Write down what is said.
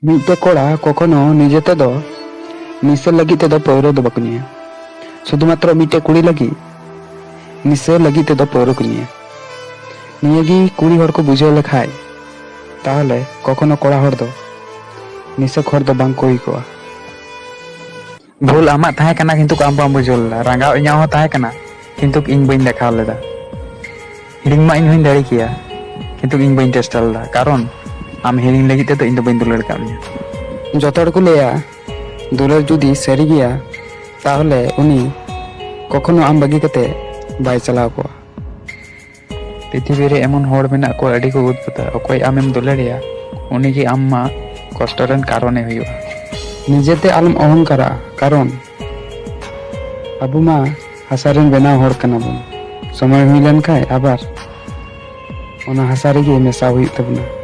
ᱢᱤᱫᱴᱮ ᱠᱚᱲᱟ ᱠᱚᱠᱷᱚᱱᱳ ᱱᱤᱡᱮ ᱛᱮᱫᱚ ᱱᱤᱥᱟᱹ ᱞᱟᱹᱜᱤᱫ ᱛᱮᱫᱚ ᱯᱟᱹᱣᱨᱟᱹ ᱫᱚ ᱵᱟᱠᱚ ᱧᱩᱭᱟ। শুধুমাত্র ᱢᱤᱫᱴᱮ ᱠᱩᱲᱤ ᱞᱟᱹᱜᱤᱫ ᱱᱤᱥᱟᱹ ᱞᱟᱹᱜᱤᱫ ᱛᱮᱫᱚ ᱯᱟᱹᱣᱨᱟᱹ ᱠᱚ ᱧᱩᱭᱟ। ᱱᱤᱭᱟᱹᱜᱮ ᱠᱩᱲᱤ ᱦᱚᱲ ᱠᱚ ᱵᱩᱡᱷᱟᱹᱣ ᱞᱮᱠᱷᱟᱡ তাহলে কখনো কড়া হড় ᱫᱚ নিশাᱹ খড় ᱫᱚ ᱵᱟᱝ ᱠᱚ ᱦᱩᱭ ᱠᱚᱜᱼᱟ। ভুল আমার তাহে কানা কিন্তু আম বাম বুঝাᱹᱣ ᱞᱮᱫᱟ রাঙাᱣ ᱤᱧᱟᱹᱜ ᱦᱚᱸ ᱛᱟᱦᱮᱸ ᱠᱟᱱᱟ কিন্তু ᱤᱧ ᱵᱟᱹᱧ ᱫᱮᱠᱷᱟᱣ ᱞᱮᱫᱟ। हिड़िंग मा ᱤᱧ ᱦᱚᱸᱧ ᱫᱟᱲᱮ ᱠᱮᱭᱟ কিন্তু ᱤᱧ ᱵᱟᱹᱧ ᱪᱮᱥᱴᱟ ᱞᱮᱫᱟ ᱠᱟᱨᱚᱱ ᱟᱢ ᱦᱤᱲᱤᱧ ᱞᱟᱹᱜᱤᱫ ᱛᱮᱫᱚ ᱤᱧ ᱫᱚ ᱵᱟᱹᱧ ᱫᱩᱞᱟᱹᱲ ᱟᱠᱟᱫ ᱢᱮᱭᱟ। যত হড় ᱠᱚ ᱞᱟᱹᱭᱟ দুলার যদি সারি গিয়া তাহলে উনি কখনো আম বাগি কাতে বাই চালাও কোয়া। পৃথিবী রে এমন হড় মেনাক ᱠᱚᱣᱟ ᱟᱹᱰᱤ ᱠᱚ ᱩᱫᱽᱵᱷᱩᱛᱟ ᱚᱠᱚᱭ ᱟᱢᱮᱢ ᱫᱩᱞᱟᱹᱲᱮᱭᱟ ᱩᱱᱤᱜᱮ ᱟᱢᱟᱜ কষ্ট ᱨᱮᱱ ᱠᱟᱨᱚᱱᱮ ᱦᱩᱭᱩᱜᱼᱟ। নিজেতে আলম অহংকারা কারণ আবু মা হাসা রেন বেনাও হড় কানা বন সময় হুই লেন খায় আবার ওনা হাসা রেগে মেশা হুᱭᱩᱜ ᱛᱟᱵᱚᱱᱟ।